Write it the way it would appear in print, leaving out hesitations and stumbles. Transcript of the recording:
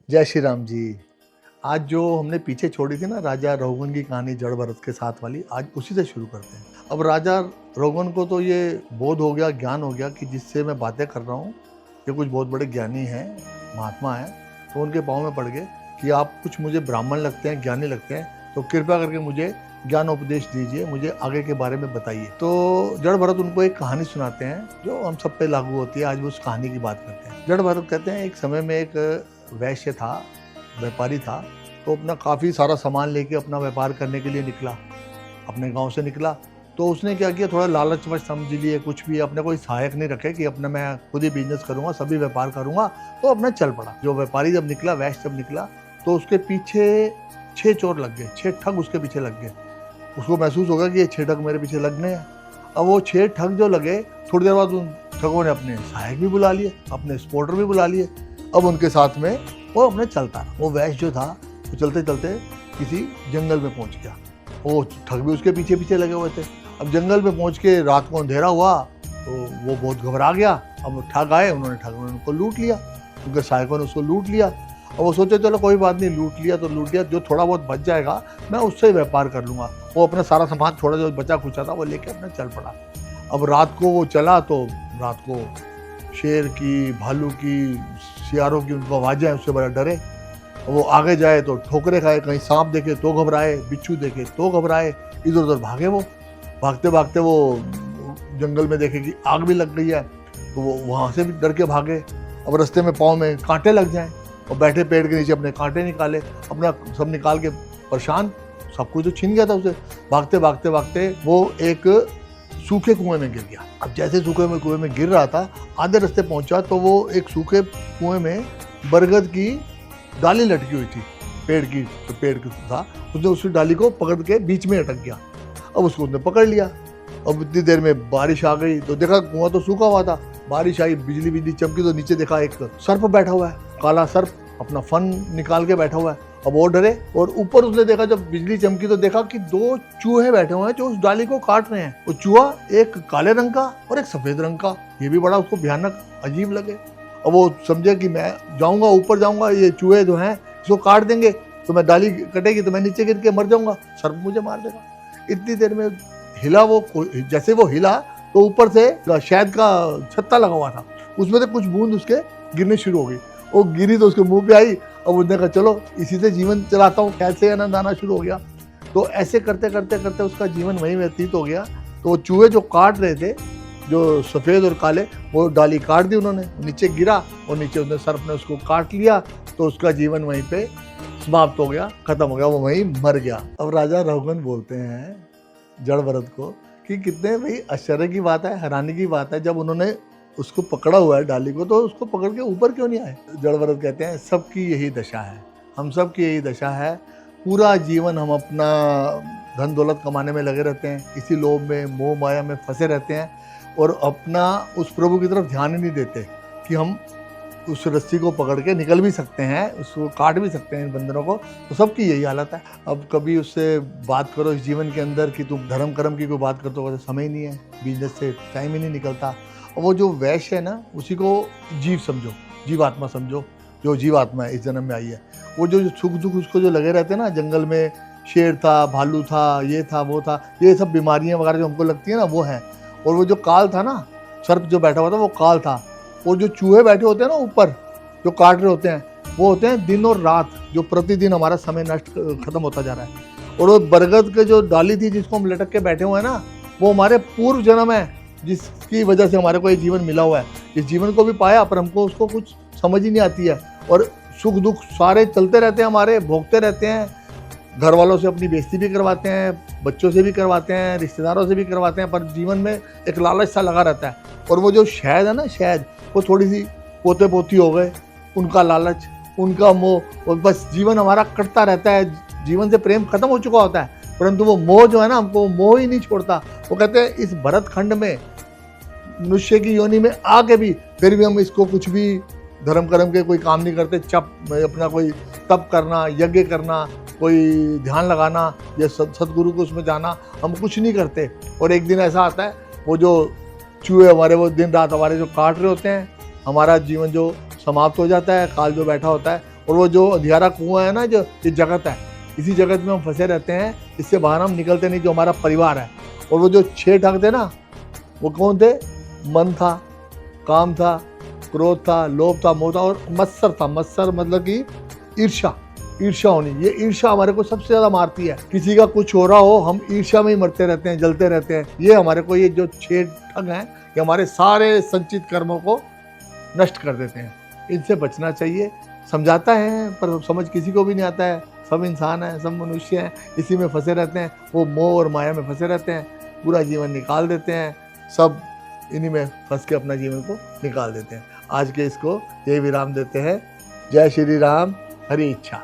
जय श्री राम जी। आज जो हमने पीछे छोड़ी थी ना राजा रघुगन की कहानी जड़ भरत के साथ वाली, आज उसी से शुरू करते हैं। अब राजा रघुगन को तो ये बोध हो गया, ज्ञान हो गया कि जिससे मैं बातें कर रहा हूँ ये कुछ बहुत बड़े ज्ञानी हैं, महात्मा हैं। तो उनके पाँव में पड़ गए कि आप कुछ मुझे ब्राह्मण लगते हैं, ज्ञानी लगते हैं, तो कृपया करके मुझे ज्ञान उपदेश दीजिए, मुझे आगे के बारे में बताइए। तो जड़ भरत उनको एक कहानी सुनाते हैं जो हम सब पे लागू होती है। आज वो उस कहानी की बात करते हैं। जड़ भरत कहते हैं एक समय में एक वैश्य था, व्यापारी था। तो अपना काफ़ी सारा सामान लेके अपना व्यापार करने के लिए निकला, अपने गांव से निकला। तो उसने क्या किया, थोड़ा लालचवश समझ लिए, कुछ भी अपने कोई सहायक नहीं रखे कि अपना मैं खुद ही बिजनेस करूंगा, सभी व्यापार करूंगा। तो अपना चल पड़ा। जो व्यापारी जब निकला, वैश्य जब निकला, तो उसके पीछे 6 चोर लग गए, 6 ठग उसके पीछे लग गए। उसको महसूस होगा कि ये 6 ठग मेरे पीछे लगने हैं। अब वो 6 ठग जो लगे, थोड़ी देर बाद उन ठगों ने अपने सहायक भी बुला लिए, अपने सपोर्टर भी बुला लिए। अब उनके साथ में वो अपने चलता रहा। वो वैश्य जो था वो चलते चलते किसी जंगल में पहुंच गया। वो ठग भी उसके पीछे पीछे लगे हुए थे। अब जंगल में पहुंच के रात को अंधेरा हुआ तो वो बहुत घबरा गया। अब ठग आए, ठग ने उनको लूट लिया, उनके सहायकों ने उसको लूट लिया। अब वो सोचे चलो कोई बात नहीं, लूट लिया तो लूट लिया, जो थोड़ा बहुत बच जाएगा मैं उससे ही व्यापार कर लूँगा। वो अपना सारा सामान थोड़ा जो बचा खुचा था वो लेके अपने चल पड़ा। अब रात को वो चला तो रात को शेर की, भालू की, सियारों की उनको आवाज़ें, उससे बड़ा डरे। वो आगे जाए तो ठोकरे खाए, कहीं सांप देखे तो घबराए, बिच्छू देखे तो घबराए, इधर उधर भागे। वो भागते भागते वो जंगल में देखे कि आग भी लग गई है, तो वो वहाँ से भी डर के भागे। अब रास्ते में पाँव में कांटे लग जाएं, और बैठे पेड़ के नीचे अपने कांटे निकाले, अपना सब निकाल के परेशान, सब कुछ तो छीन गया था उसे। भागते भागते भागते वो एक सूखे कुएं में गिर गया। अब जैसे कुएं में गिर रहा था, आधे रास्ते पहुंचा तो वो एक सूखे कुएं में बरगद की डाली लटकी हुई थी, पेड़ की था। उसने उस डाली को पकड़ के बीच में अटक गया। अब उसको उसने पकड़ लिया। अब इतनी देर में बारिश आ गई तो देखा कुआं तो सूखा हुआ था। बारिश आई, बिजली चमकी तो नीचे देखा एक सर्प बैठा हुआ है, काला सर्प अपना फन निकाल के बैठा हुआ है। अब वो डरे, और ऊपर उसने देखा, जब बिजली चमकी तो देखा कि 2 चूहे बैठे हुए हैं जो उस डाली को काट रहे हैं। वो चूहा एक काले रंग का और एक सफेद रंग का। ये भी बड़ा उसको भयानक अजीब लगे। अब वो समझे कि मैं जाऊंगा, ऊपर जाऊंगा, ये चूहे जो हैं इसको काट देंगे तो मैं डाली कटेगी तो मैं नीचे गिर के मर जाऊंगा, सर्प मुझे मार देगा। इतनी देर में हिला वो, जैसे वो हिला तो ऊपर से शहद का छत्ता लगा हुआ था, उसमें से कुछ बूंद उसके गिरनी शुरू हो गई। वो गिरी तो उसके मुंह पे आई। अब उसने कहा चलो इसी से जीवन चलाता हूँ, कैसे आनंद आना शुरू हो गया। तो ऐसे करते करते करते उसका जीवन वहीं व्यतीत हो गया। तो वो चूहे जो काट रहे थे, जो सफ़ेद और काले, वो डाली काट दी उन्होंने, नीचे गिरा और नीचे उसने सर्प ने उसको काट लिया। तो उसका जीवन वहीं पे समाप्त हो गया, खत्म हो गया, वो वहीं मर गया। अब राजा रघुगन बोलते हैं जड़ भरत को कि कितने भाई आश्चर्य की बात है, हैरानी की बात है, जब उन्होंने उसको पकड़ा हुआ है डाली को, तो उसको पकड़ के ऊपर क्यों नहीं आए। जड़ भरत कहते हैं सबकी यही दशा है, हम सब की यही दशा है। पूरा जीवन हम अपना धन दौलत कमाने में लगे रहते हैं, इसी लोभ में, मोह माया में फंसे रहते हैं, और अपना उस प्रभु की तरफ ध्यान ही नहीं देते कि हम उस रस्सी को पकड़ के निकल भी सकते हैं, उसको काट भी सकते हैं, इन बंधनों को। तो सबकी यही हालत है। अब कभी उससे बात करो इस जीवन के अंदर कि तुम धर्म कर्म की कोई बात करते हो, समय ही नहीं है, बिजनेस से टाइम ही नहीं निकलता। और वो जो वैश्य है ना, उसी को जीव समझो, जीवात्मा समझो, जो जीवात्मा है इस जन्म में आई है। वो जो सुख दुख उसको जो लगे रहते हैं ना, जंगल में शेर था, भालू था, ये था, वो था, ये सब बीमारियां वगैरह जो हमको लगती है ना, वो है। और वो जो काल था ना, सर्प जो बैठा हुआ था वो काल था। और जो चूहे बैठे होते हैं ना ऊपर, जो काट रहे होते हैं, वो होते हैं दिन और रात, जो प्रतिदिन हमारा समय नष्ट खत्म होता जा रहा है। और वो बरगद के जो डाली थी जिसको हम लटक के बैठे हुए हैं ना, वो हमारे पूर्व जन्म है, जिसकी वजह से हमारे को ये जीवन मिला हुआ है। इस जीवन को भी पाया पर हमको उसको कुछ समझ ही नहीं आती है, और सुख दुख सारे चलते रहते हैं हमारे, भोगते रहते हैं। घर वालों से अपनी बेइज्जती भी करवाते हैं, बच्चों से भी करवाते हैं, रिश्तेदारों से भी करवाते हैं, पर जीवन में एक लालच सा लगा रहता है। और वो जो शहद है ना, शहद, वो थोड़ी सी पोते पोती हो गए, उनका लालच, उनका मोह, और बस जीवन हमारा कटता रहता है। जीवन से प्रेम खत्म हो चुका होता है, परंतु वो मोह जो है ना, हमको मोह ही नहीं छोड़ता। वो कहते हैं इस भरत खंड में, मनुष्य की योनि में आके भी, फिर भी हम इसको कुछ भी धर्म कर्म के कोई काम नहीं करते। अपना कोई तप करना, यज्ञ करना, कोई ध्यान लगाना या सदगुरु को उसमें जाना, हम कुछ नहीं करते। और एक दिन ऐसा आता है, वो जो चूहे हमारे वो दिन रात हमारे जो काट रहे होते हैं, हमारा जीवन जो समाप्त हो जाता है, काल जो बैठा होता है, और वो जो अंधियारा कुआं है ना, जो ये जगत है, इसी जगत में हम फंसे रहते हैं, इससे बाहर हम निकलते नहीं, जो हमारा परिवार है। और वो जो 6 ठग थे ना, वो कौन थे? मन था, काम था, क्रोध था, लोभ था, मोह था और मत्सर था। मत्सर मतलब कि ईर्ष्या, ईर्ष्या होनी। ये ईर्ष्या हमारे को सबसे ज्यादा मारती है। किसी का कुछ हो रहा हो, हम ईर्ष्या में ही मरते रहते हैं, जलते रहते हैं। ये हमारे को, ये जो 6 ठग हैं, ये हमारे सारे संचित कर्मों को नष्ट कर देते हैं। इनसे बचना चाहिए। समझाता है पर समझ किसी को भी नहीं आता है। सब इंसान हैं, सब मनुष्य हैं, इसी में फंसे रहते हैं। वो मोह और माया में फंसे रहते हैं, पूरा जीवन निकाल देते हैं। सब इन्हीं में फंस के अपना जीवन को निकाल देते हैं। आज के इसको यही विराम देते हैं। जय श्री राम, हरि इच्छा।